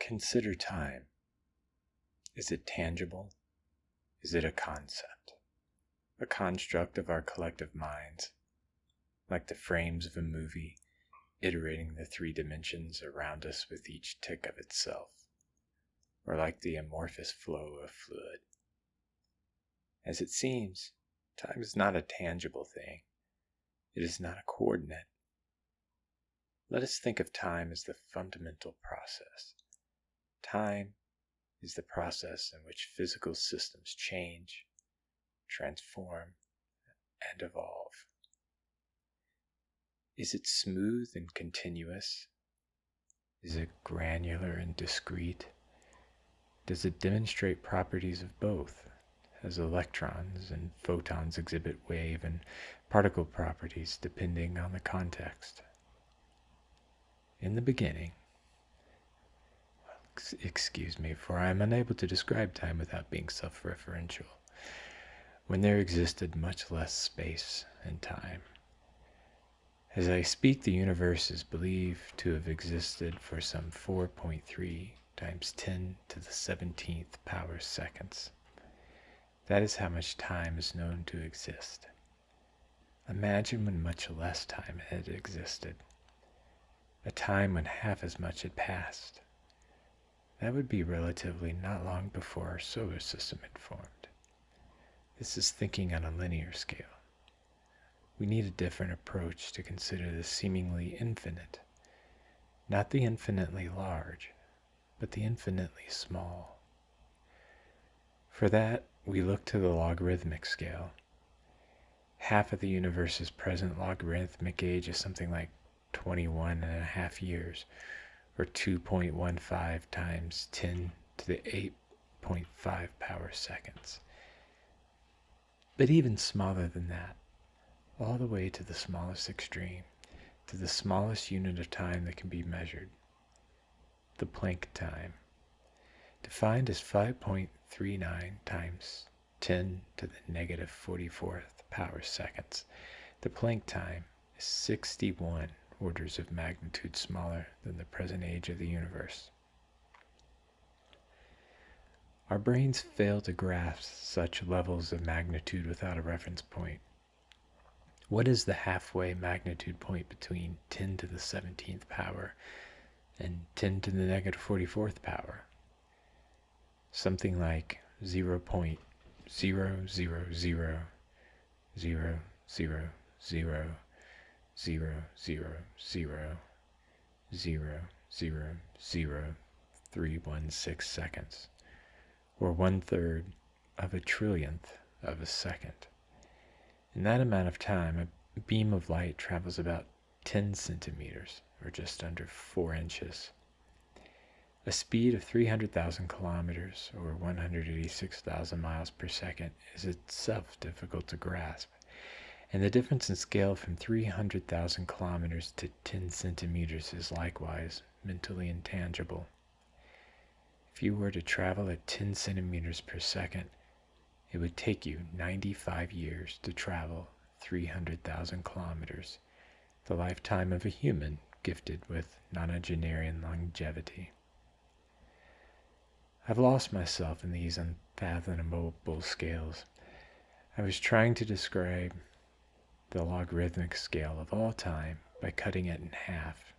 Consider time. Is it tangible? Is it a concept? A construct of our collective minds, like the frames of a movie, iterating the three dimensions around us with each tick of itself, or like the amorphous flow of fluid. As it seems, time is not a tangible thing. It is not a coordinate. Let us think of time as the fundamental process. Time is the process in which physical systems change, transform, and evolve. Is it smooth and continuous? Is it granular and discrete? Does it demonstrate properties of both, as electrons and photons exhibit wave and particle properties depending on the context? In the beginning, excuse me, for I am unable to describe time without being self-referential, when there existed much less space and time. As I speak, the universe is believed to have existed for some 4.3 times 10 to the 17th power seconds. That is how much time is known to exist. Imagine when much less time had existed, a time when half as much had passed. That would be relatively not long before our solar system had formed. This is thinking on a linear scale. We need a different approach to consider the seemingly infinite, not the infinitely large, but the infinitely small. For that, we look to the logarithmic scale. Half of the universe's present logarithmic age is something like 21 and a half years, or 2.15 times 10 to the 8.5 power seconds. But even smaller than that, all the way to the smallest extreme, to the smallest unit of time that can be measured, the Planck Time, defined as 5.39 times 10 to the negative 44th power seconds. The Planck Time is 61 orders of magnitude smaller than the present age of the universe. Our brains fail to grasp such levels of magnitude without a reference point. What is the halfway magnitude point between 10 to the 17th power and 10 to the negative 44th power? Something like 0.0000000000316 seconds, or 1/3 of a trillionth of a second. In that amount of time, a beam of light travels about 10 centimeters, or just under 4 inches. A speed of 300,000 kilometers, or 186,000 miles per second, is itself difficult to grasp, and the difference in scale from 300,000 kilometers to 10 centimeters is likewise mentally intangible. If you were to travel at 10 centimeters per second, it would take you 95 years to travel 300,000 kilometers, the lifetime of a human gifted with nonagenarian longevity. I've lost myself in these unfathomable scales. I was trying to describe the logarithmic scale of all time by cutting it in half,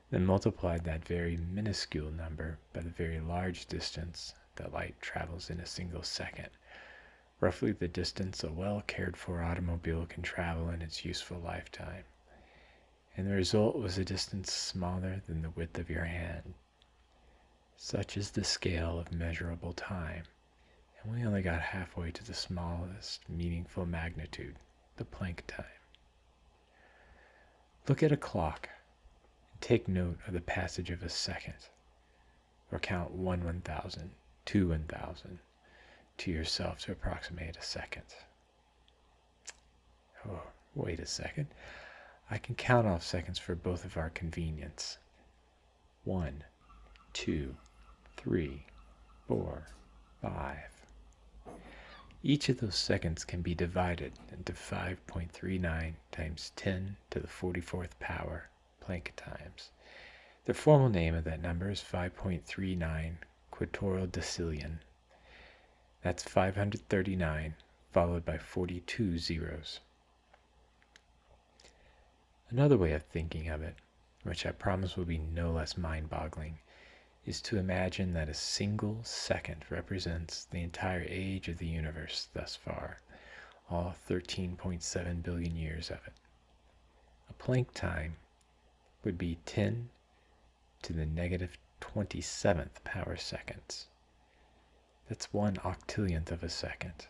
then multiplied that very minuscule number by the very large distance that light travels in a single second, roughly the distance a well-cared-for automobile can travel in its useful lifetime. And the result was a distance smaller than the width of your hand. Such is the scale of measurable time, and we only got halfway to the smallest meaningful magnitude, the Planck Time. Look at a clock and take note of the passage of a second, or count 1/1000, 2/1000 to yourself to approximate a second. Oh, wait a second. I can count off seconds for both of our convenience. 1, 2, 3, 4, 5. Each of those seconds can be divided into 5.39 times 10 to the 44th power Planck times. The formal name of that number is 5.39 quatorildecillion. That's 539 followed by 42 zeros. Another way of thinking of it, which I promise will be no less mind-boggling, is to imagine that a single second represents the entire age of the universe thus far, all 13.7 billion years of it. A Planck time would be 10 to the negative 27th power seconds. That's 1 octillionth of a second.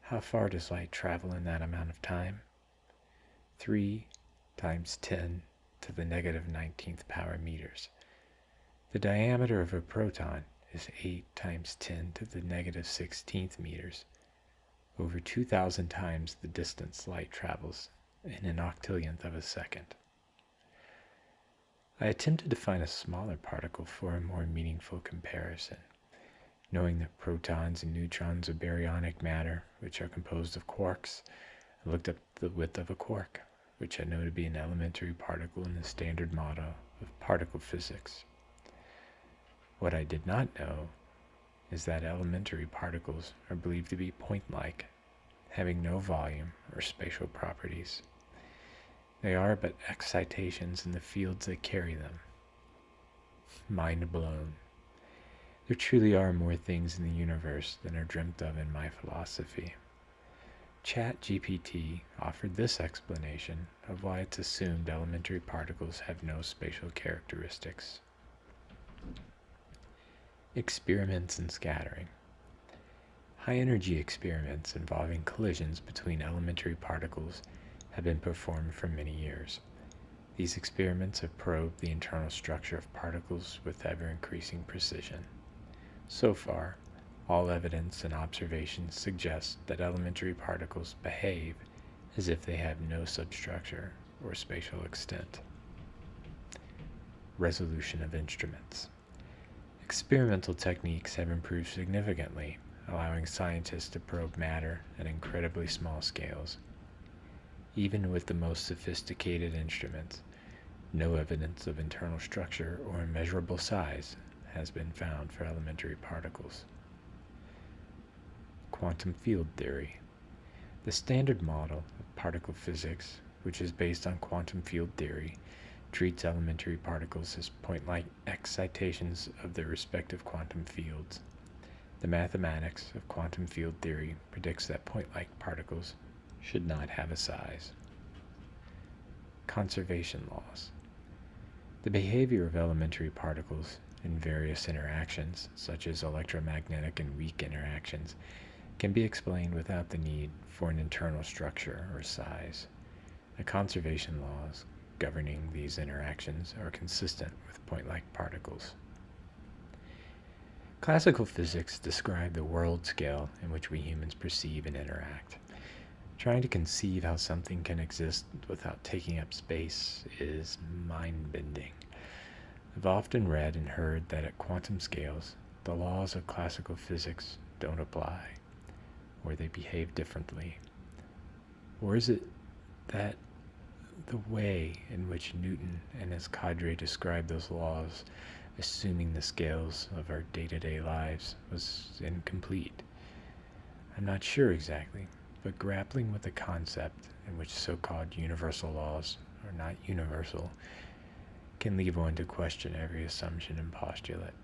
How far does light travel in that amount of time? 3 times 10 to the negative 19th power meters. The diameter of a proton is 8 times 10 to the negative 16th meters, over 2,000 times the distance light travels in an octillionth of a second. I attempted to find a smaller particle for a more meaningful comparison. Knowing that protons and neutrons are baryonic matter, which are composed of quarks, I looked up the width of a quark, which I know to be an elementary particle in the standard model of particle physics. What I did not know is that elementary particles are believed to be point-like, having no volume or spatial properties. They are but excitations in the fields that carry them. Mind blown. There truly are more things in the universe than are dreamt of in my philosophy. ChatGPT offered this explanation of why it's assumed elementary particles have no spatial characteristics. Experiments in scattering. High-energy experiments involving collisions between elementary particles have been performed for many years. These experiments have probed the internal structure of particles with ever-increasing precision. So far, all evidence and observations suggest that elementary particles behave as if they have no substructure or spatial extent. Resolution of instruments. Experimental techniques have improved significantly, allowing scientists to probe matter at incredibly small scales. Even with the most sophisticated instruments, no evidence of internal structure or immeasurable size has been found for elementary particles. Quantum field theory. The standard model of particle physics, which is based on quantum field theory, treats elementary particles as point-like excitations of their respective quantum fields. The mathematics of quantum field theory predicts that point-like particles should not have a size. Conservation laws. The behavior of elementary particles in various interactions, such as electromagnetic and weak interactions, can be explained without the need for an internal structure or size. The conservation laws governing these interactions are consistent with point-like particles. Classical physics describe the world scale in which we humans perceive and interact. Trying to conceive how something can exist without taking up space is mind-bending. I've often read and heard that at quantum scales, the laws of classical physics don't apply, or they behave differently. Or is it that the way in which Newton and his cadre described those laws, assuming the scales of our day-to-day lives, was incomplete? I'm not sure exactly, but grappling with the concept in which so-called universal laws are not universal can leave one to question every assumption and postulate.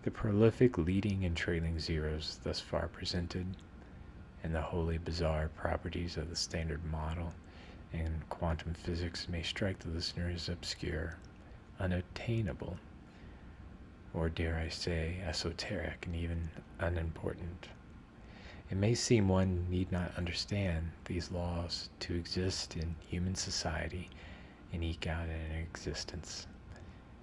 The prolific leading and trailing zeros thus far presented, and the wholly bizarre properties of the standard model and quantum physics may strike the listener as obscure, unattainable, or dare I say, esoteric and even unimportant. It may seem one need not understand these laws to exist in human society and eke out an existence.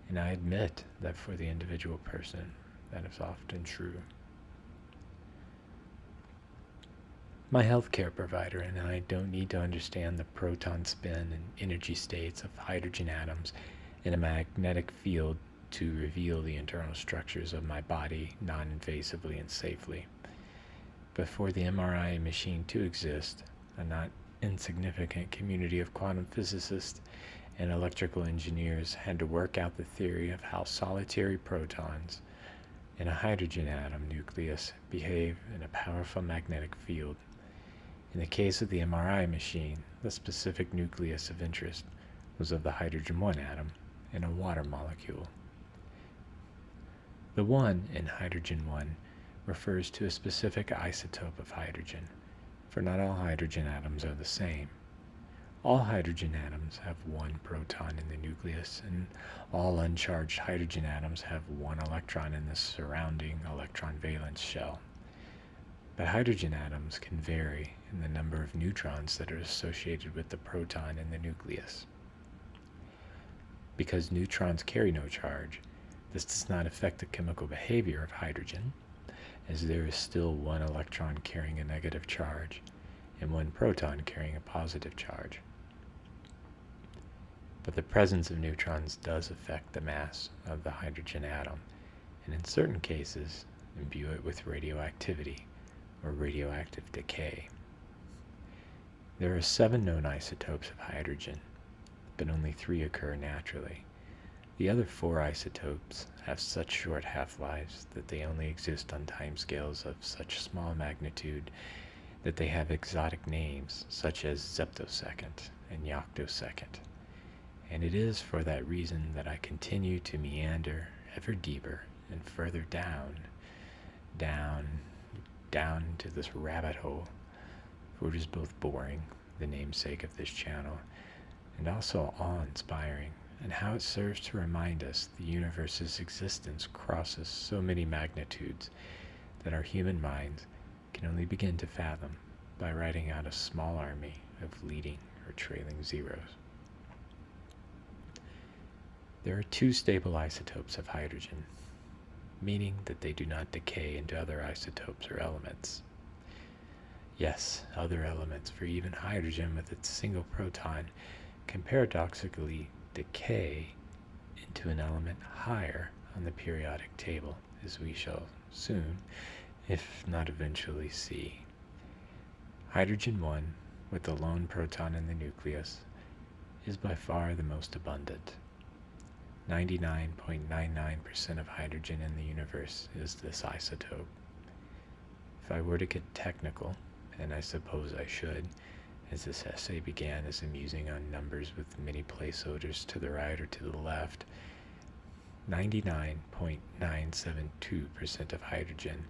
And I admit that for the individual person, that is often true. My healthcare provider and I don't need to understand the proton spin and energy states of hydrogen atoms in a magnetic field to reveal the internal structures of my body non-invasively and safely. But for the MRI machine to exist, a not insignificant community of quantum physicists and electrical engineers had to work out the theory of how solitary protons in a hydrogen atom nucleus behave in a powerful magnetic field. In the case of the MRI machine, the specific nucleus of interest was of the hydrogen 1 atom in a water molecule. The 1 in hydrogen 1 refers to a specific isotope of hydrogen, for not all hydrogen atoms are the same. All hydrogen atoms have 1 proton in the nucleus, and all uncharged hydrogen atoms have 1 electron in the surrounding electron valence shell. But hydrogen atoms can vary in the number of neutrons that are associated with the proton in the nucleus. Because neutrons carry no charge, this does not affect the chemical behavior of hydrogen, as there is still 1 electron carrying a negative charge and 1 proton carrying a positive charge. But the presence of neutrons does affect the mass of the hydrogen atom, and in certain cases imbue it with radioactivity or radioactive decay. There are 7 known isotopes of hydrogen, but only 3 occur naturally. The other 4 isotopes have such short half-lives that they only exist on timescales of such small magnitude that they have exotic names such as zeptosecond and yoctosecond. And it is for that reason that I continue to meander ever deeper and further down to this rabbit hole, for it is both boring, the namesake of this channel, and also awe-inspiring, and how it serves to remind us the universe's existence crosses so many magnitudes that our human minds can only begin to fathom by writing out a small army of leading or trailing zeros. There are 2 stable isotopes of hydrogen, meaning that they do not decay into other isotopes or elements. Yes, other elements, for even hydrogen with its single proton can paradoxically decay into an element higher on the periodic table, as we shall soon, if not eventually, see. Hydrogen 1, with the lone proton in the nucleus, is by far the most abundant. 99.99% of hydrogen in the universe is this isotope. If I were to get technical, and I suppose I should, as this essay began as amusing on numbers with many placeholders to the right or to the left, 99.972% of hydrogen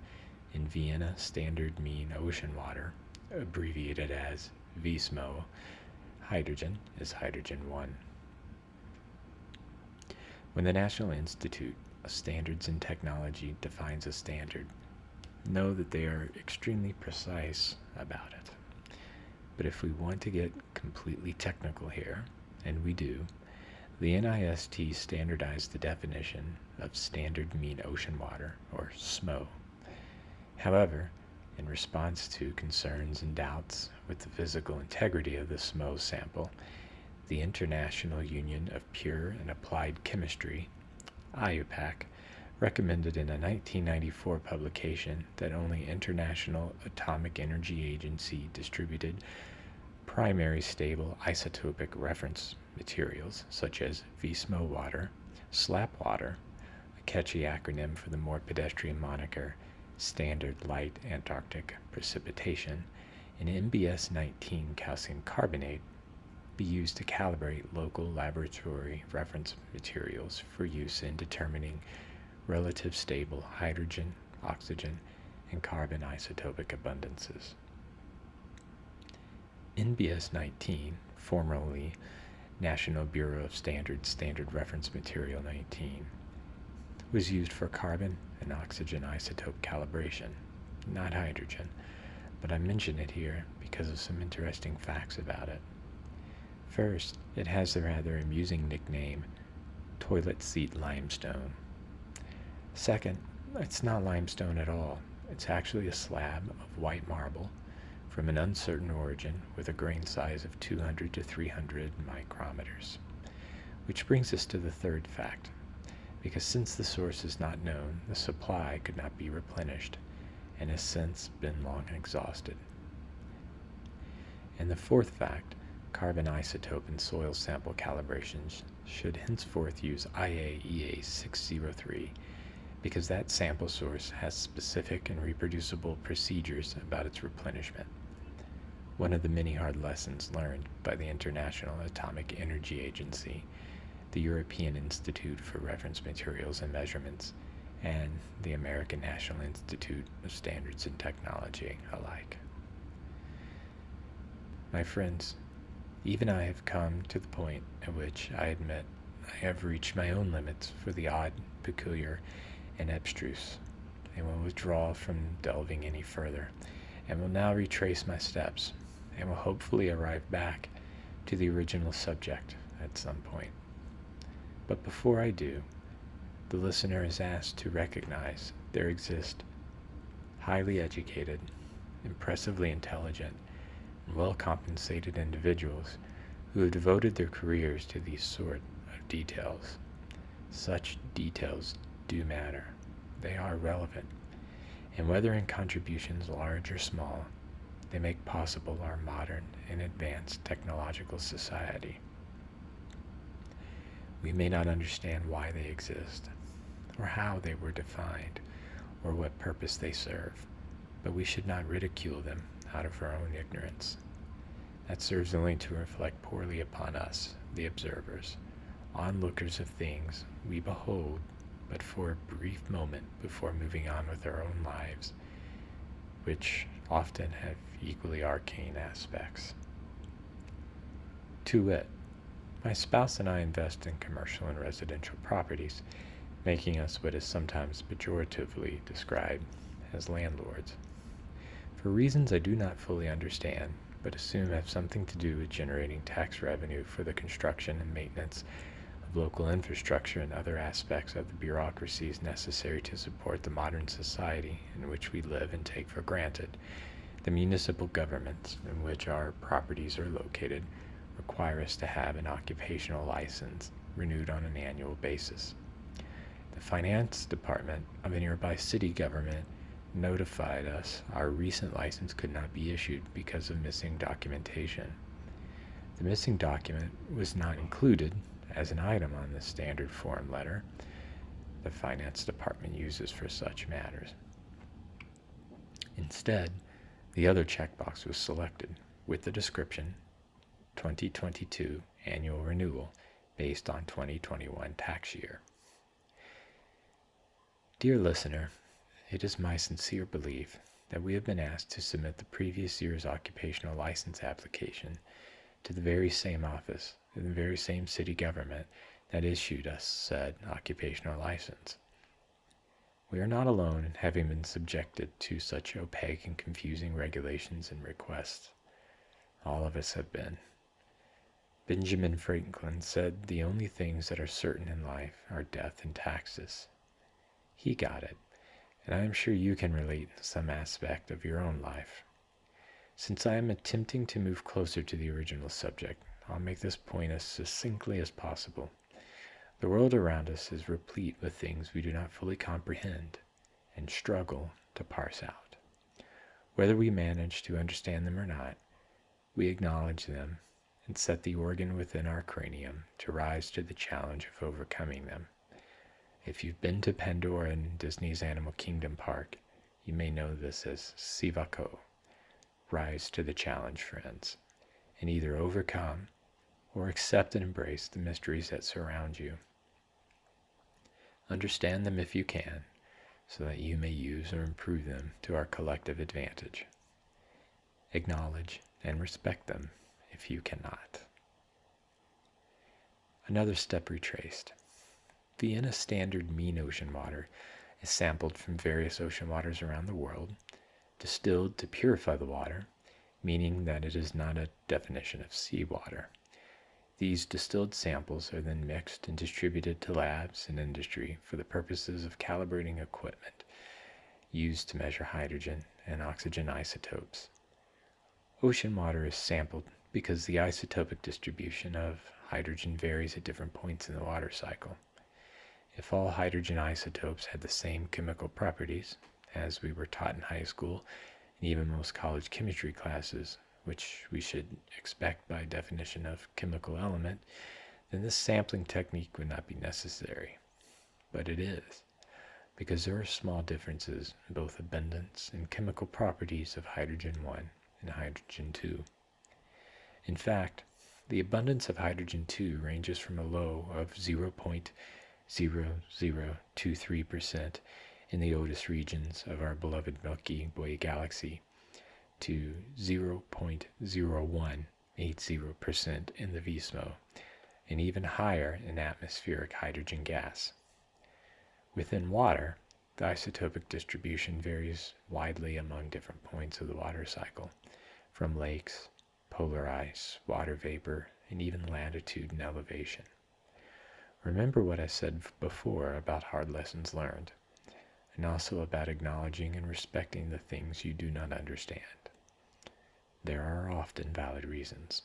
in Vienna Standard Mean Ocean Water, abbreviated as VSMO, hydrogen is hydrogen 1. When the National Institute of Standards and Technology defines a standard, know that they are extremely precise about it. But if we want to get completely technical here, and we do, the NIST standardized the definition of Standard Mean Ocean Water, or SMO. However, in response to concerns and doubts with the physical integrity of the SMO sample, the International Union of Pure and Applied Chemistry, IUPAC, recommended in a 1994 publication that only International Atomic Energy Agency distributed primary stable isotopic reference materials such as VSMO water, SLAP water, a catchy acronym for the more pedestrian moniker Standard Light Antarctic Precipitation, and MBS-19 calcium carbonate be used to calibrate local laboratory reference materials for use in determining relative stable hydrogen, oxygen, and carbon isotopic abundances. NBS-19, formerly National Bureau of Standards Standard Reference Material 19, was used for carbon and oxygen isotope calibration, not hydrogen, but I mention it here because of some interesting facts about it. First, it has the rather amusing nickname, toilet seat limestone. Second, it's not limestone at all. It's actually a slab of white marble from an uncertain origin with a grain size of 200 to 300 micrometers. Which brings us to the third fact, because since the source is not known, the supply could not be replenished and has since been long exhausted. And the fourth fact, carbon isotope and soil sample calibrations should henceforth use IAEA 603 because that sample source has specific and reproducible procedures about its replenishment. One of the many hard lessons learned by the International Atomic Energy Agency, the European Institute for Reference Materials and Measurements, and the American National Institute of Standards and Technology alike. My friends, even I have come to the point at which I admit I have reached my own limits for the odd, peculiar, and abstruse, and will withdraw from delving any further, and will now retrace my steps, and will hopefully arrive back to the original subject at some point. But before I do, the listener is asked to recognize there exist highly educated, impressively intelligent, and well-compensated individuals who have devoted their careers to these sort of details. Such details do matter. They are relevant, and whether in contributions large or small, they make possible our modern and advanced technological society. We may not understand why they exist, or how they were defined, or what purpose they serve, but we should not ridicule them out of our own ignorance. That serves only to reflect poorly upon us, the observers, onlookers of things we behold but for a brief moment before moving on with our own lives, which often have equally arcane aspects. To wit, my spouse and I invest in commercial and residential properties, making us what is sometimes pejoratively described as landlords. For reasons I do not fully understand, but assume have something to do with generating tax revenue for the construction and maintenance of local infrastructure and other aspects of the bureaucracies necessary to support the modern society in which we live and take for granted, the municipal governments in which our properties are located require us to have an occupational license renewed on an annual basis. The finance department of a nearby city government notified us our recent license could not be issued because of missing documentation. The missing document was not included as an item on the standard form letter the finance department uses for such matters. Instead, the other checkbox was selected with the description 2022 annual renewal based on 2021 tax year. Dear listener, it is my sincere belief that we have been asked to submit the previous year's occupational license application to the very same office in the very same city government that issued us said occupational license. We are not alone in having been subjected to such opaque and confusing regulations and requests. All of us have been. Benjamin Franklin said the only things that are certain in life are death and taxes. He got it, and I am sure you can relate in some aspect of your own life. Since I am attempting to move closer to the original subject, I'll make this point as succinctly as possible. The world around us is replete with things we do not fully comprehend and struggle to parse out. Whether we manage to understand them or not, we acknowledge them and set the organ within our cranium to rise to the challenge of overcoming them. If you've been to Pandora and Disney's Animal Kingdom Park, you may know this as Sivako. Rise to the challenge, friends, and either overcome or accept and embrace the mysteries that surround you. Understand them if you can, so that you may use or improve them to our collective advantage. Acknowledge and respect them if you cannot. Another step retraced. Vienna standard mean ocean water is sampled from various ocean waters around the world, distilled to purify the water, meaning that it is not a definition of seawater. These distilled samples are then mixed and distributed to labs and industry for the purposes of calibrating equipment used to measure hydrogen and oxygen isotopes. Ocean water is sampled because the isotopic distribution of hydrogen varies at different points in the water cycle. If all hydrogen isotopes had the same chemical properties, as we were taught in high school and even most college chemistry classes, which we should expect by definition of chemical element, then this sampling technique would not be necessary. But it is, because there are small differences in both abundance and chemical properties of hydrogen 1 and hydrogen 2. In fact, the abundance of hydrogen 2 ranges from a low of 0.0023% in the Otis regions of our beloved Milky Way galaxy to 0.0180% in the VSMO, and even higher in atmospheric hydrogen gas. Within water, the isotopic distribution varies widely among different points of the water cycle, from lakes, polar ice, water vapor, and even latitude and elevation. Remember what I said before about hard lessons learned, and also about acknowledging and respecting the things you do not understand. There are often valid reasons.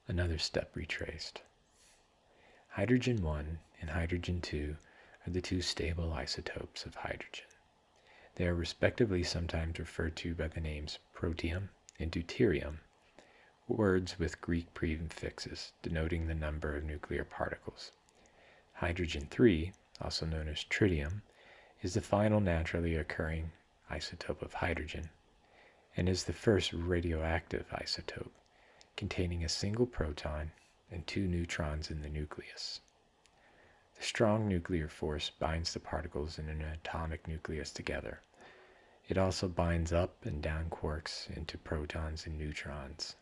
Another step retraced. Hydrogen 1 and hydrogen 2 are the two stable isotopes of hydrogen. They are respectively sometimes referred to by the names protium and deuterium, words with Greek prefixes denoting the number of nuclear particles. Hydrogen 3, also known as tritium, is the final naturally occurring isotope of hydrogen and is the first radioactive isotope, containing a single proton and 2 neutrons in the nucleus. The strong nuclear force binds the particles in an atomic nucleus together. It also binds up and down quarks into protons and neutrons.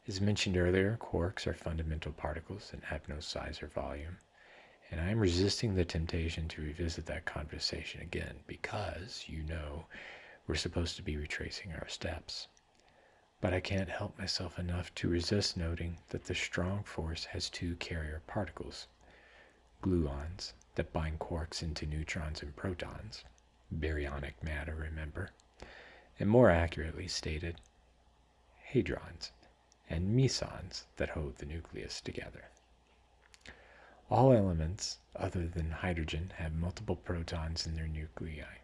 As mentioned earlier, quarks are fundamental particles and have no size or volume, and I am resisting the temptation to revisit that conversation again because, we're supposed to be retracing our steps. But I can't help myself enough to resist noting that the strong force has 2 carrier particles, gluons, that bind quarks into neutrons and protons, baryonic matter, remember, and more accurately stated, hadrons, and mesons that hold the nucleus together. All elements other than hydrogen have multiple protons in their nuclei.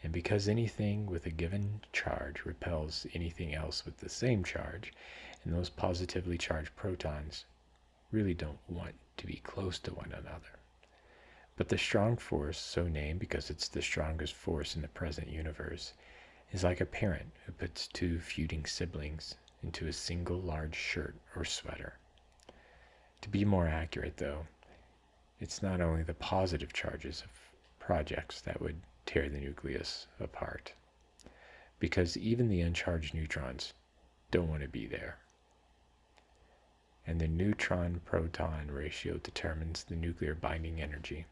And because anything with a given charge repels anything else with the same charge, and those positively charged protons really don't want to be close to one another. But the strong force, so named because it's the strongest force in the present universe, is like a parent who puts 2 feuding siblings into a single large shirt or sweater. To be more accurate, though, it's not only the positive charges of projects that would tear the nucleus apart, because even the uncharged neutrons don't want to be there. And the neutron-proton ratio determines the nuclear binding energy,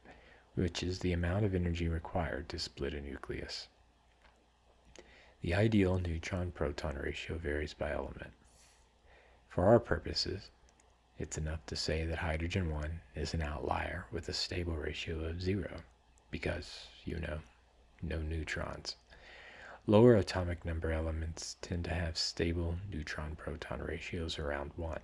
which is the amount of energy required to split a nucleus. The ideal neutron-proton ratio varies by element. For our purposes, it's enough to say that hydrogen 1 is an outlier with a stable ratio of 0, because, no neutrons. Lower atomic number elements tend to have stable neutron-proton ratios around 1.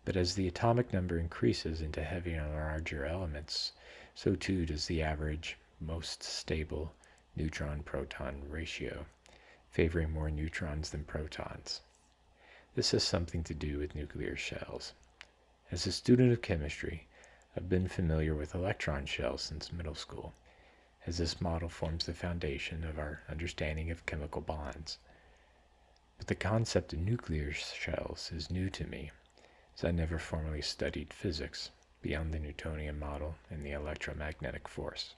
But as the atomic number increases into heavier and larger elements, so too does the average, most stable neutron-proton ratio, favoring more neutrons than protons. This has something to do with nuclear shells. As a student of chemistry, I've been familiar with electron shells since middle school, as this model forms the foundation of our understanding of chemical bonds. But the concept of nuclear shells is new to me, as I never formally studied physics beyond the Newtonian model and the electromagnetic force.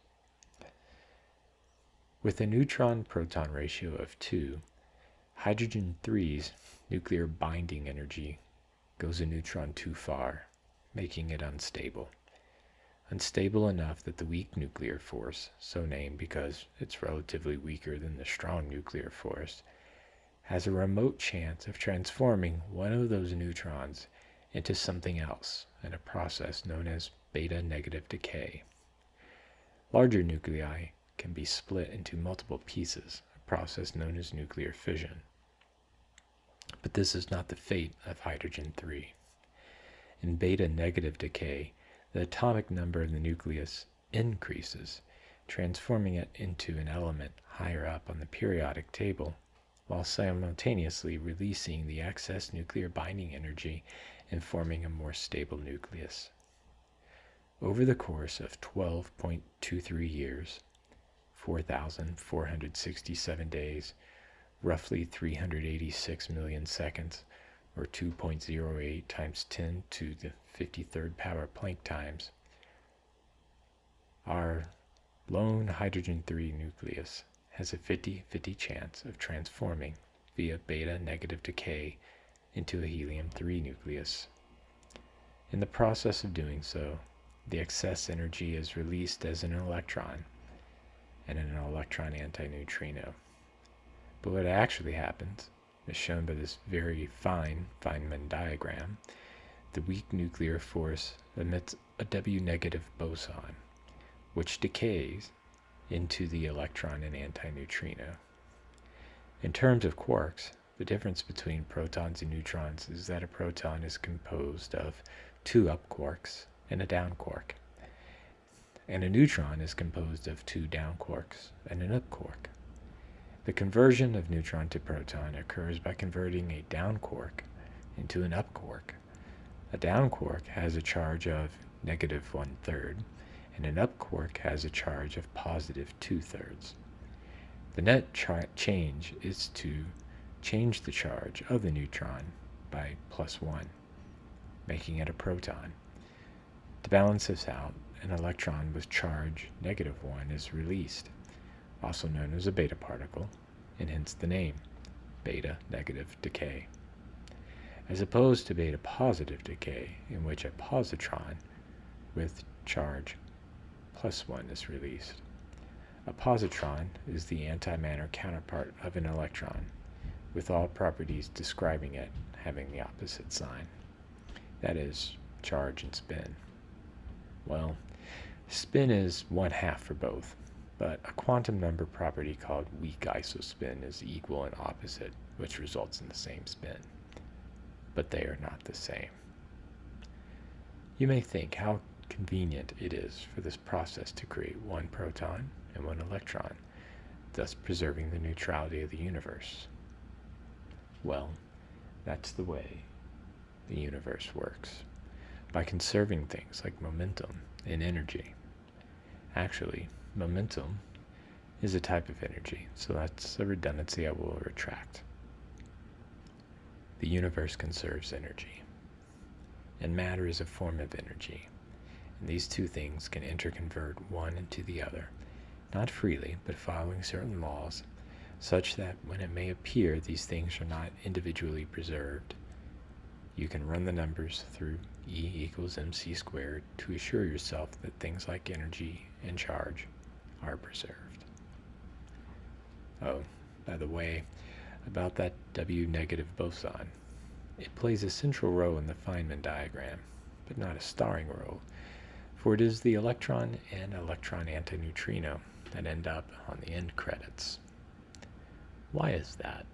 With a neutron-proton ratio of 2, hydrogen 3's nuclear binding energy goes a neutron too far, making it unstable. Unstable enough that the weak nuclear force, so named because it's relatively weaker than the strong nuclear force, has a remote chance of transforming one of those neutrons into something else in a process known as beta-negative decay. Larger nuclei can be split into multiple pieces, a process known as nuclear fission. But this is not the fate of hydrogen 3. In beta-negative decay, the atomic number of the nucleus increases, transforming it into an element higher up on the periodic table, while simultaneously releasing the excess nuclear binding energy and forming a more stable nucleus. Over the course of 12.23 years, 4,467 days, roughly 386 million seconds, or 2.08 times 10 to the 53rd power Planck times, our lone hydrogen-3 nucleus has a 50-50 chance of transforming via beta-negative decay into a helium-3 nucleus. In the process of doing so, the excess energy is released as an electron and an electron antineutrino. But what actually happens, as shown by this very fine Feynman diagram, the weak nuclear force emits a W-negative boson, which decays into the electron and antineutrino. In terms of quarks, the difference between protons and neutrons is that a proton is composed of 2 up quarks and a down quark, and a neutron is composed of 2 down quarks and an up quark. The conversion of neutron to proton occurs by converting a down quark into an up quark. A down quark has a charge of negative 1/3, and an up quark has a charge of positive 2/3. The net change is to change the charge of the neutron by +1, making it a proton. To balance this out, an electron with charge -1 is released, also known as a beta particle, and hence the name, beta-negative decay, as opposed to beta-positive decay, in which a positron with charge +1 is released. A positron is the antimatter counterpart of an electron, with all properties describing it having the opposite sign, that is, charge and spin. Well, spin is 1/2 for both, but a quantum number property called weak isospin is equal and opposite, which results in the same spin. But they are not the same. You may think how convenient it is for this process to create 1 proton and 1 electron, thus preserving the neutrality of the universe. Well, that's the way the universe works, by conserving things like momentum and energy. Actually, momentum is a type of energy, so that's a redundancy I will retract. The universe conserves energy, and matter is a form of energy, and these two things can interconvert one into the other, not freely, but following certain laws, such that when it may appear these things are not individually preserved, you can run the numbers through E = mc² to assure yourself that things like energy and charge are preserved. Oh, by the way, about that W-negative boson, it plays a central role in the Feynman diagram, but not a starring role, for it is the electron and electron antineutrino that end up on the end credits. Why is that?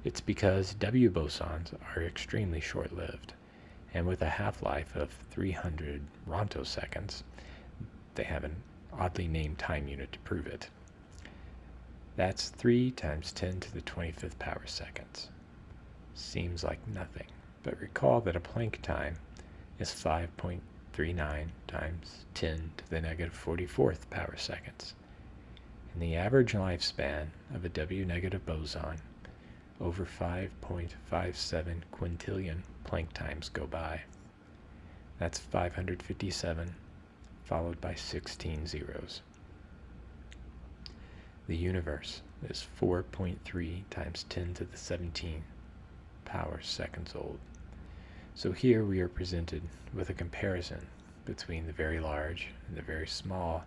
It's because W bosons are extremely short-lived, and with a half-life of 300 rontoseconds, they have an oddly named time unit to prove it. That's 3 × 10⁻⁵ power seconds. Seems like nothing, but recall that a Planck time is 5.39 × 10⁻⁴ power seconds, and the average lifespan of a W-negative boson over 5.57 quintillion Planck times go by. That's 557 followed by 16 zeros. The universe is 4.3 × 10⁻⁷ power seconds old. So here we are presented with a comparison between the very large and the very small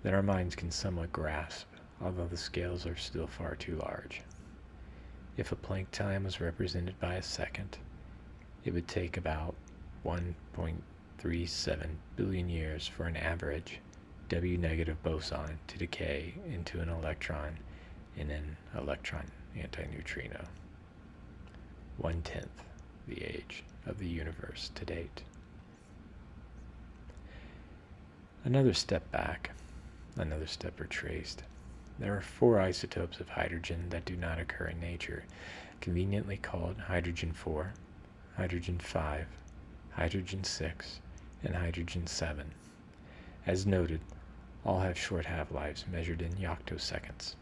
that our minds can somewhat grasp, although the scales are still far too large. If a Planck time was represented by a second, it would take about 1.37 billion years for an average W-negative boson to decay into an electron and an electron antineutrino. 1/10 the age of the universe to date. Another step back, another step retraced. There are 4 isotopes of hydrogen that do not occur in nature, conveniently called hydrogen 4, hydrogen 5, hydrogen 6, and hydrogen 7. As noted, all have short half-lives measured in yoctoseconds.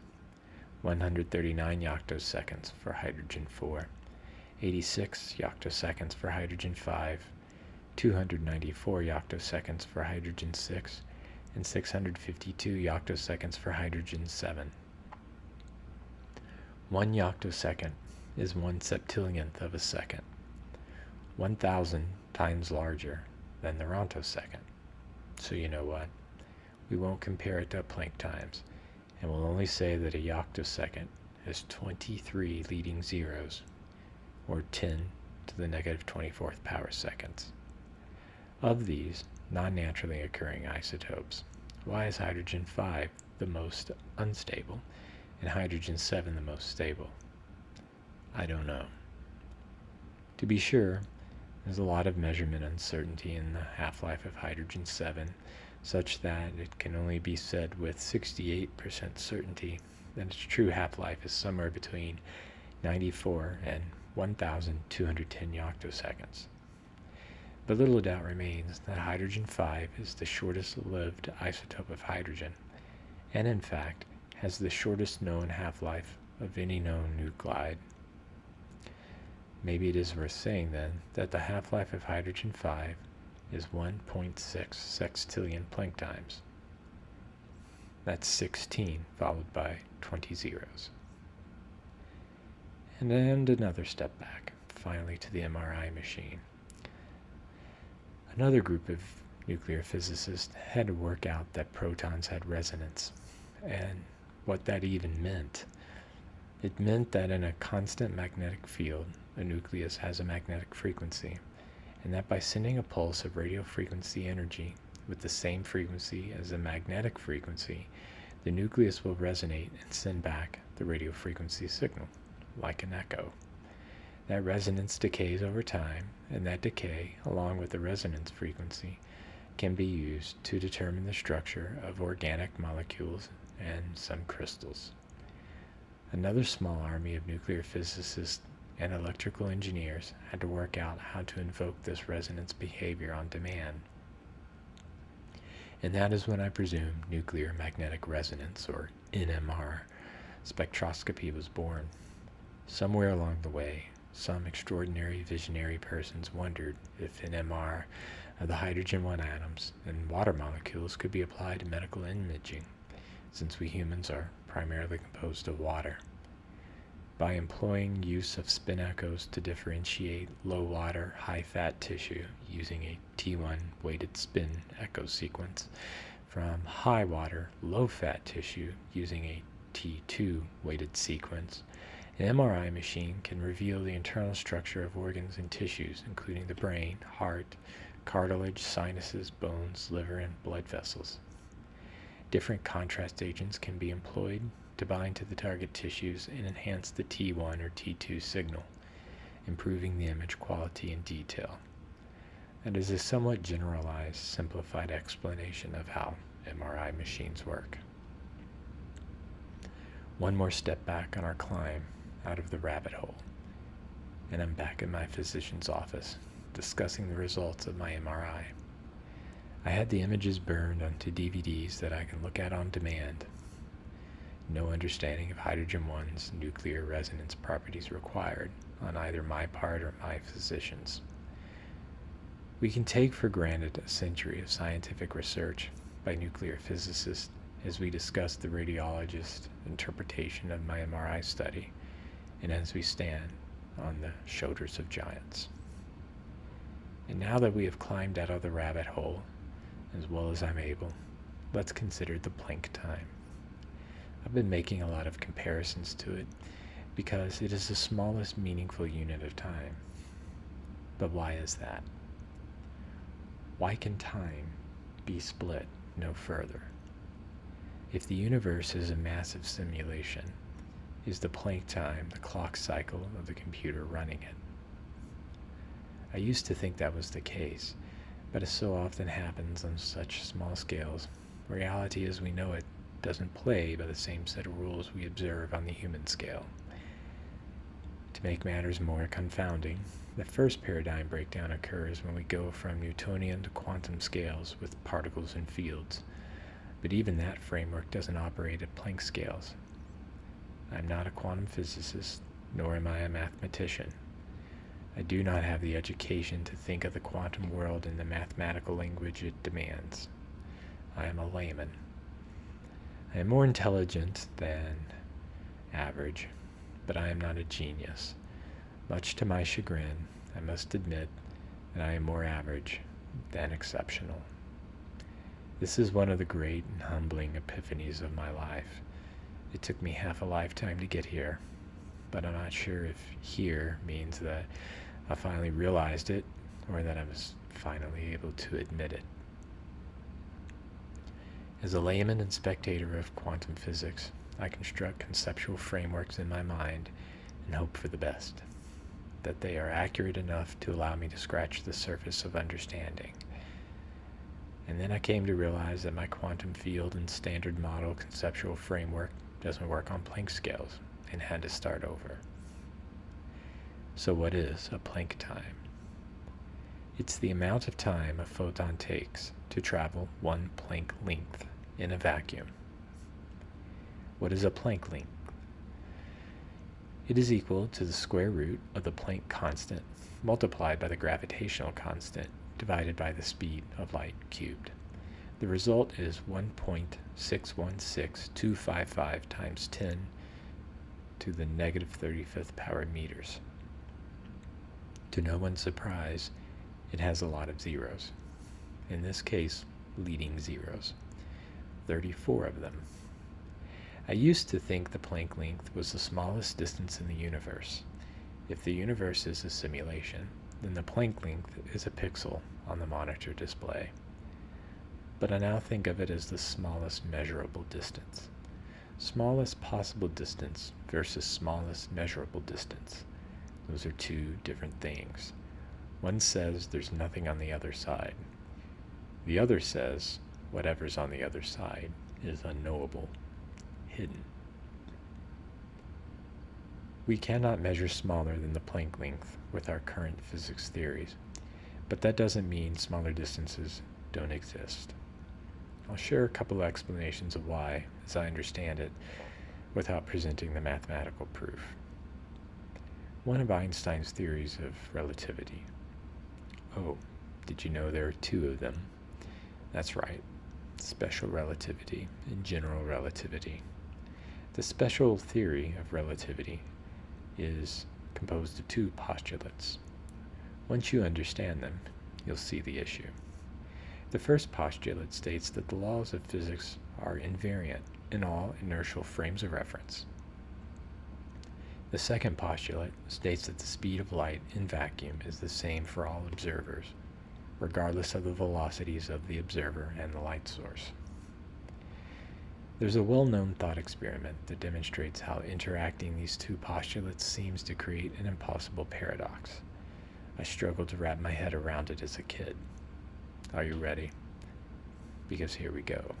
139 yoctoseconds for hydrogen 4, 86 yoctoseconds for hydrogen 5, 294 yoctoseconds for hydrogen 6, and 652 yoctoseconds for hydrogen 7. 1 yoctosecond is 1 septillionth of a second, 1,000 times larger than the rontosecond. So you know what? We won't compare it to Planck times, and we'll only say that a yoctosecond has 23 leading zeros, or 10 to the negative 24th power seconds. Of these non-naturally occurring isotopes, why is hydrogen 5 the most unstable and hydrogen 7 the most stable? I don't know. To be sure, there's a lot of measurement uncertainty in the half-life of hydrogen 7, such that it can only be said with 68% certainty that its true half-life is somewhere between 94 and 1,210 yoctoseconds. But little doubt remains that hydrogen 5 is the shortest-lived isotope of hydrogen, and in fact has the shortest known half-life of any known nuclide. Maybe it is worth saying then that the half-life of hydrogen 5 is 1.6 sextillion Planck times. That's 16 followed by 20 zeros. And another step back, finally to the MRI machine. Another group of nuclear physicists had to work out that protons had resonance, and what that even meant. It meant that in a constant magnetic field, a nucleus has a magnetic frequency, and that by sending a pulse of radio frequency energy with the same frequency as the magnetic frequency, the nucleus will resonate and send back the radio frequency signal, like an echo. That resonance decays over time, and that decay, along with the resonance frequency, can be used to determine the structure of organic molecules and some crystals. Another small army of nuclear physicists and electrical engineers had to work out how to invoke this resonance behavior on demand. And that is when I presume nuclear magnetic resonance, or NMR, spectroscopy was born. Somewhere along the way, some extraordinary visionary persons wondered if NMR of the hydrogen 1 atoms and water molecules could be applied to medical imaging, since we humans are primarily composed of water. By employing use of spin echoes to differentiate low water, high fat tissue using a T1 weighted spin echo sequence from high water, low fat tissue using a T2 weighted sequence, an MRI machine can reveal the internal structure of organs and tissues, including the brain, heart, cartilage, sinuses, bones, liver, and blood vessels. Different contrast agents can be employed to bind to the target tissues and enhance the T1 or T2 signal, improving the image quality and detail. That is a somewhat generalized, simplified explanation of how MRI machines work. One more step back on our climb out of the rabbit hole, and I'm back in my physician's office discussing the results of my MRI. I had the images burned onto DVDs that I can look at on demand. No understanding of hydrogen 1's nuclear resonance properties required on either my part or my physician's. We can take for granted a century of scientific research by nuclear physicists as we discuss the radiologist's interpretation of my MRI study, and as we stand on the shoulders of giants. And now that we have climbed out of the rabbit hole, as well as I'm able, let's consider the Planck Time. I've been making a lot of comparisons to it because it is the smallest meaningful unit of time. But why is that? Why can time be split no further? If the universe is a massive simulation, is the Planck time the clock cycle of the computer running it? I used to think that was the case, But as so often happens on such small scales, reality as we know it doesn't play by the same set of rules we observe on the human scale. To make matters more confounding, the first paradigm breakdown occurs when we go from Newtonian to quantum scales with particles and fields. But even that framework doesn't operate at Planck scales. I'm not a quantum physicist, nor am I a mathematician. I do not have the education to think of the quantum world in the mathematical language it demands. I am a layman. I am more intelligent than average, but I am not a genius. Much to my chagrin, I must admit that I am more average than exceptional. This is one of the great and humbling epiphanies of my life. It took me half a lifetime to get here, but I'm not sure if here means that I finally realized it or that I was finally able to admit it. As a layman and spectator of quantum physics, I construct conceptual frameworks in my mind and hope for the best, that they are accurate enough to allow me to scratch the surface of understanding. And then I came to realize that my quantum field and standard model conceptual framework doesn't work on Planck scales and had to start over. So what is a Planck time? It's the amount of time a photon takes to travel one Planck length in a vacuum. What is a Planck length? It is equal to the square root of the Planck constant multiplied by the gravitational constant divided by the speed of light cubed. The result is 1.616255 times 10 to the negative 35th power meters. To no one's surprise, it has a lot of zeros. In this case, leading zeros. 34 of them. I used to think the Planck length was the smallest distance in the universe. If the universe is a simulation, then the Planck length is a pixel on the monitor display. But I now think of it as the smallest measurable distance. Smallest possible distance versus smallest measurable distance. Those are two different things. One says there's nothing on the other side. The other says whatever's on the other side is unknowable, hidden. We cannot measure smaller than the Planck length with our current physics theories, but that doesn't mean smaller distances don't exist. I'll share a couple of explanations of why, as I understand it, without presenting the mathematical proof. One of Einstein's theories of relativity. Oh, did you know there are two of them? That's right, special relativity and general relativity. The special theory of relativity is composed of two postulates. Once you understand them, you'll see the issue. The first postulate states that the laws of physics are invariant in all inertial frames of reference. The second postulate states that the speed of light in vacuum is the same for all observers, regardless of the velocities of the observer and the light source. There's a well-known thought experiment that demonstrates how interacting these two postulates seems to create an impossible paradox. I struggled to wrap my head around it as a kid. Are you ready? Because here we go.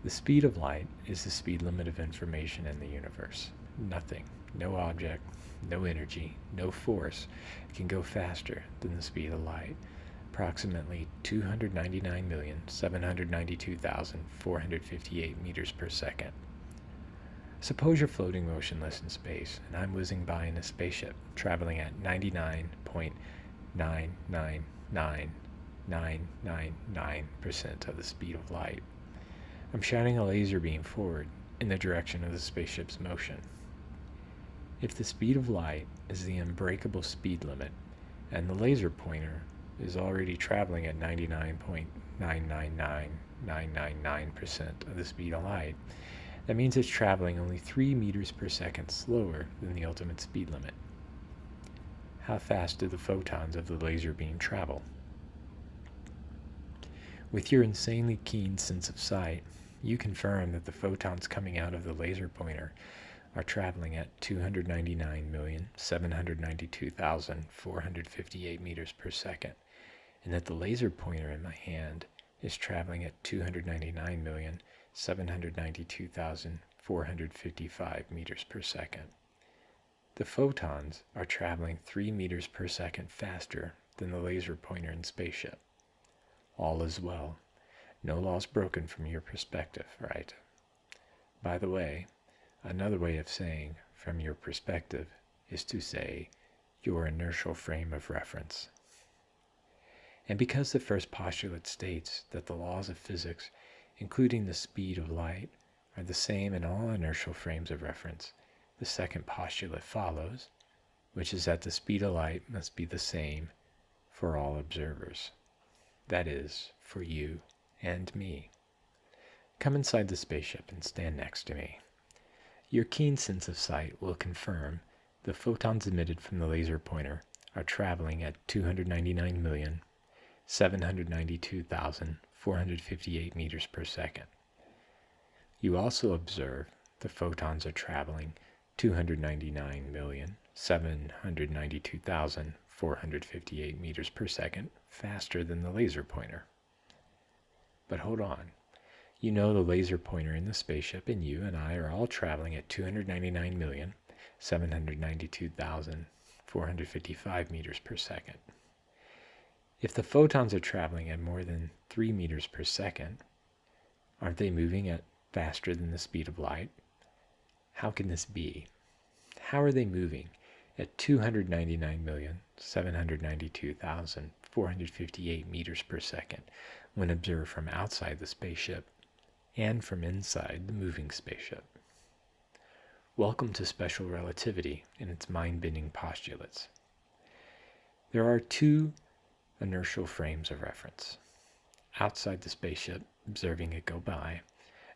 The speed of light is the speed limit of information in the universe. Nothing, no object, no energy, no force can go faster than the speed of light, approximately 299,792,458 meters per second. Suppose you're floating motionless in space, and I'm whizzing by in a spaceship, traveling at 99.9999999% of the speed of light. I'm shining a laser beam forward in the direction of the spaceship's motion. If the speed of light is the unbreakable speed limit, and the laser pointer is already traveling at 99.999999% of the speed of light, that means it's traveling only 3 meters per second slower than the ultimate speed limit. How fast do the photons of the laser beam travel? With your insanely keen sense of sight, you confirm that the photons coming out of the laser pointer are traveling at 299,792,458 meters per second, and that the laser pointer in my hand is traveling at 299,792,455 meters per second. The photons are traveling 3 meters per second faster than the laser pointer in spaceship. All is well. No laws broken from your perspective, right? By the way, another way of saying from your perspective is to say your inertial frame of reference. And because the first postulate states that the laws of physics, including the speed of light, are the same in all inertial frames of reference, the second postulate follows, which is that the speed of light must be the same for all observers. That is, for you and me. Come inside the spaceship and stand next to me. Your keen sense of sight will confirm the photons emitted from the laser pointer are traveling at 299,792,458 meters per second. You also observe the photons are traveling 299,792,458 meters per second faster than the laser pointer. But hold on. You know the laser pointer in the spaceship and you and I are all traveling at 299,792,455 meters per second. If the photons are traveling at more than 3 meters per second, aren't they moving at faster than the speed of light? How can this be? How are they moving at 299,792,458 meters per second when observed from outside the spaceship and from inside the moving spaceship? Welcome to special relativity and its mind-bending postulates. There are two inertial frames of reference. Outside the spaceship, observing it go by,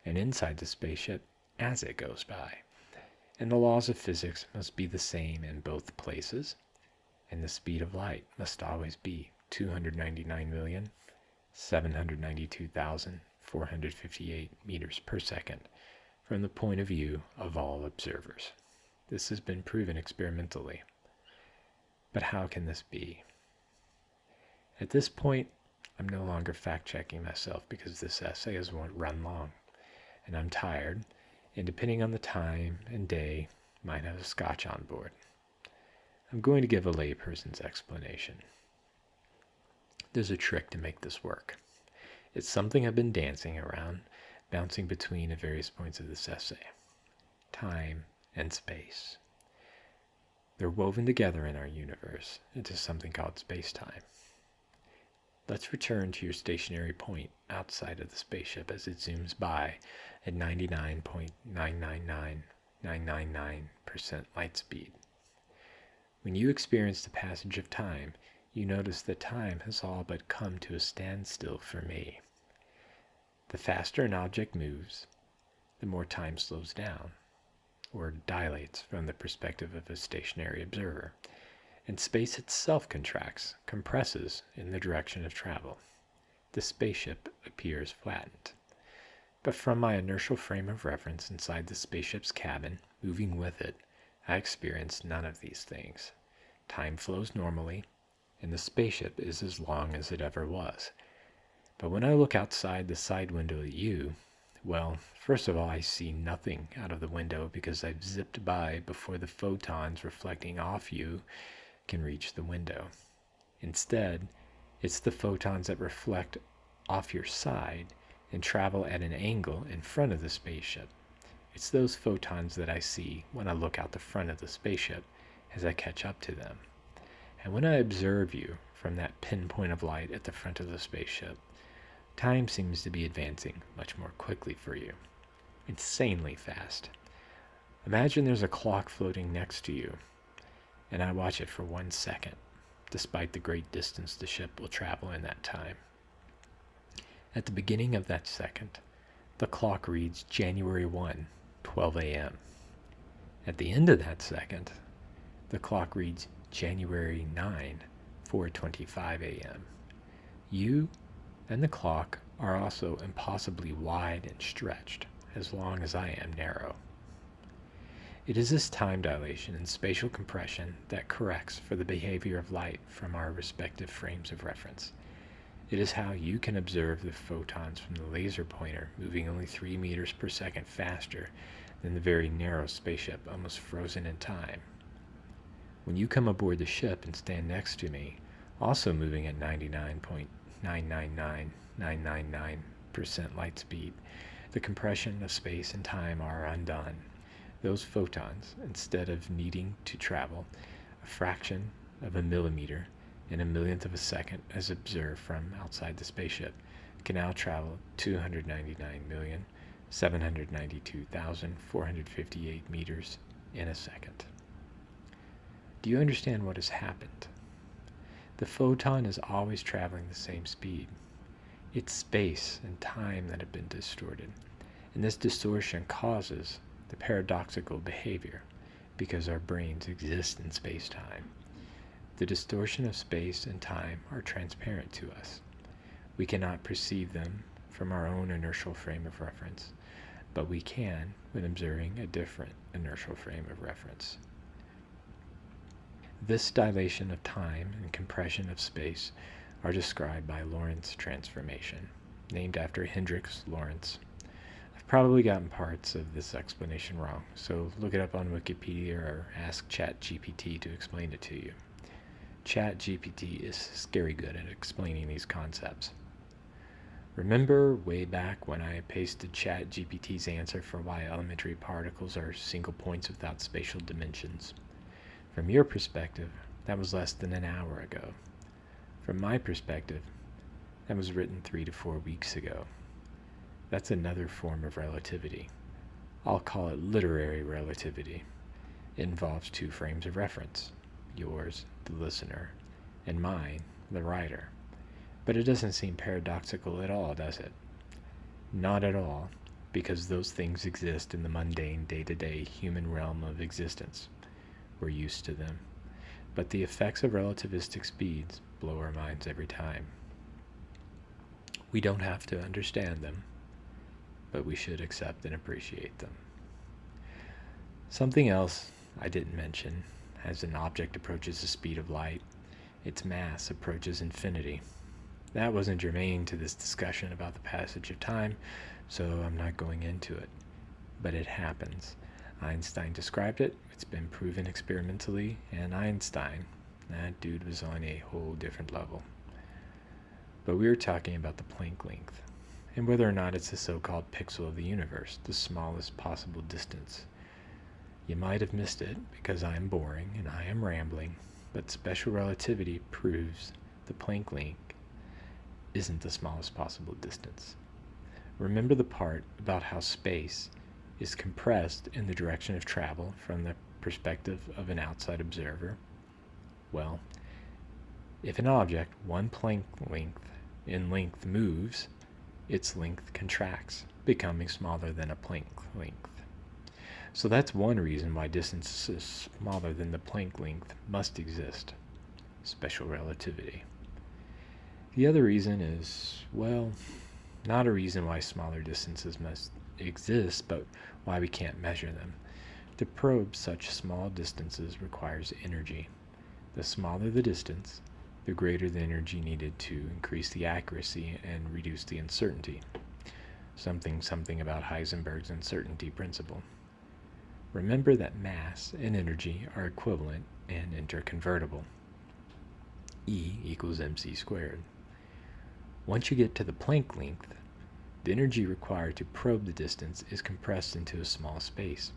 and inside the spaceship as it goes by. And the laws of physics must be the same in both places, and the speed of light must always be 299,792,458 meters per second from the point of view of all observers. This has been proven experimentally. But how can this be? At this point, I'm no longer fact-checking myself because this essay has run long, and I'm tired, and depending on the time and day, might have a scotch on board. I'm going to give a layperson's explanation. There's a trick to make this work. It's something I've been dancing around, bouncing between at various points of this essay. Time and space. They're woven together in our universe into something called space-time. Let's return to your stationary point outside of the spaceship as it zooms by at 99.999999% light speed. When you experience the passage of time, you notice that time has all but come to a standstill for me. The faster an object moves, the more time slows down, or dilates from the perspective of a stationary observer, and space itself contracts, compresses in the direction of travel. The spaceship appears flattened. But from my inertial frame of reference inside the spaceship's cabin, moving with it, I experience none of these things. Time flows normally, and the spaceship is as long as it ever was. But when I look outside the side window at you, well, first of all, I see nothing out of the window because I've zipped by before the photons reflecting off you can reach the window. Instead, it's the photons that reflect off your side and travel at an angle in front of the spaceship. It's those photons that I see when I look out the front of the spaceship as I catch up to them. And when I observe you from that pinpoint of light at the front of the spaceship, time seems to be advancing much more quickly for you. Insanely fast. Imagine there's a clock floating next to you, and I watch it for 1 second, despite the great distance the ship will travel in that time. At the beginning of that second, the clock reads January 1, 12 a.m. At the end of that second, the clock reads January 9, 4:25 a.m. You and the clock are also impossibly wide and stretched, as long as I am narrow. It is this time dilation and spatial compression that corrects for the behavior of light from our respective frames of reference. It is how you can observe the photons from the laser pointer moving only 3 meters per second faster than the very narrow spaceship almost frozen in time. When you come aboard the ship and stand next to me, also moving at 99.999999% light speed, the compression of space and time are undone. Those photons, instead of needing to travel a fraction of a millimeter in a millionth of a second as observed from outside the spaceship, can now travel 299,792,458 meters in a second. Do you understand what has happened? The photon is always traveling the same speed. It's space and time that have been distorted, and this distortion causes the paradoxical behavior because our brains exist in space-time. The distortion of space and time are transparent to us. We cannot perceive them from our own inertial frame of reference, but we can when observing a different inertial frame of reference. This dilation of time and compression of space are described by Lorentz transformation, named after Hendrik Lorentz. I've probably gotten parts of this explanation wrong, so look it up on Wikipedia or ask ChatGPT to explain it to you. ChatGPT is scary good at explaining these concepts. Remember way back when I pasted ChatGPT's answer for why elementary particles are single points without spatial dimensions? From your perspective, that was less than an hour ago. From my perspective, that was written 3 to 4 weeks ago. That's another form of relativity. I'll call it literary relativity. It involves 2 frames of reference, yours, the listener, and mine, the writer. But it doesn't seem paradoxical at all, does it? Not at all, because those things exist in the mundane, day-to-day human realm of existence. We're used to them. But the effects of relativistic speeds blow our minds every time. We don't have to understand them, but we should accept and appreciate them. Something else I didn't mention: as an object approaches the speed of light, its mass approaches infinity. That wasn't germane to this discussion about the passage of time, so I'm not going into it. But it happens. Einstein described it, it's been proven experimentally, and Einstein, that dude was on a whole different level. But we were talking about the Planck length, and whether or not it's the so-called pixel of the universe, the smallest possible distance. You might have missed it because I am boring and I am rambling, but special relativity proves the Planck length isn't the smallest possible distance. Remember the part about how space is compressed in the direction of travel from the perspective of an outside observer? Well, if an object 1 Planck length in length moves, its length contracts, becoming smaller than a Planck length. So that's one reason why distances smaller than the Planck length must exist: special relativity. The other reason is, well, not a reason why smaller distances must exist, but why we can't measure them. To probe such small distances requires energy. The smaller the distance, the greater the energy needed to increase the accuracy and reduce the uncertainty. Something about Heisenberg's uncertainty principle. Remember that mass and energy are equivalent and interconvertible. E equals mc squared. Once you get to the Planck length, the energy required to probe the distance is compressed into a small space,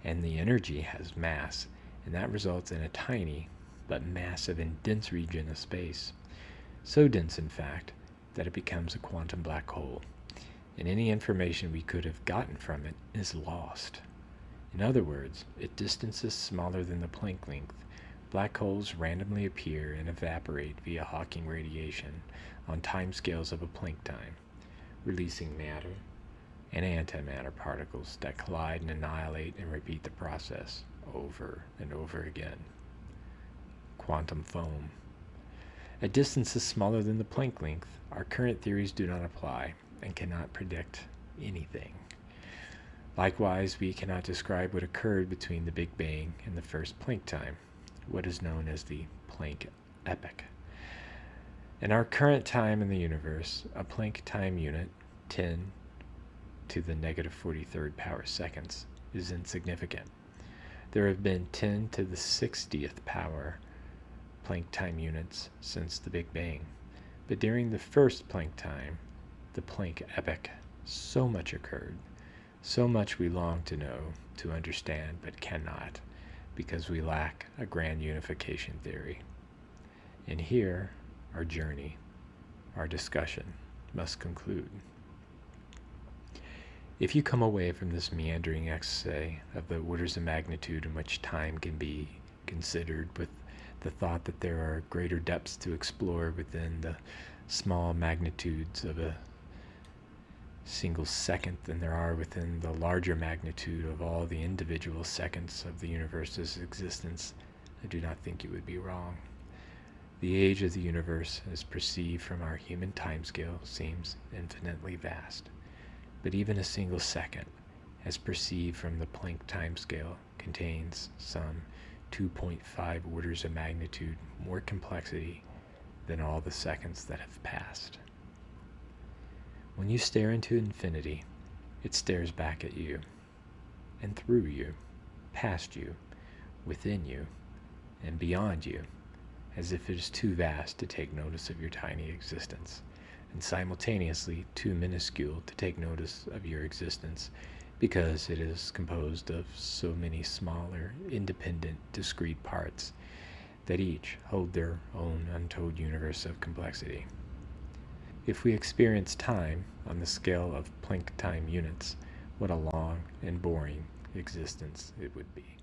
and the energy has mass, and that results in a tiny but massive and dense region of space. So dense, in fact, that it becomes a quantum black hole, and any information we could have gotten from it is lost. In other words, at distances smaller than the Planck length, black holes randomly appear and evaporate via Hawking radiation on timescales of a Planck time, releasing matter and antimatter particles that collide and annihilate and repeat the process over and over again. Quantum foam. At distances smaller than the Planck length, our current theories do not apply and cannot predict anything. Likewise, we cannot describe what occurred between the Big Bang and the first Planck time, what is known as the Planck epoch. In our current time in the universe, a Planck time unit, 10 to the negative 43rd power seconds, is insignificant. There have been 10 to the 60th power Planck time units since the Big Bang. But during the first Planck time, the Planck epoch, so much occurred, so much we long to know, to understand, but cannot, because we lack a grand unification theory. And here, our journey, our discussion, must conclude. If you come away from this meandering essay of the orders of magnitude in which time can be considered with the thought that there are greater depths to explore within the small magnitudes of a single second than there are within the larger magnitude of all the individual seconds of the universe's existence, I do not think you would be wrong. The age of the universe, as perceived from our human timescale, seems infinitely vast. But even a single second, as perceived from the Planck timescale, contains some 2.5 orders of magnitude more complexity than all the seconds that have passed. When you stare into infinity, it stares back at you, and through you, past you, within you, and beyond you, as if it is too vast to take notice of your tiny existence, and simultaneously too minuscule to take notice of your existence, because it is composed of so many smaller, independent, discrete parts that each hold their own untold universe of complexity. If we experience time on the scale of Planck time units, what a long and boring existence it would be.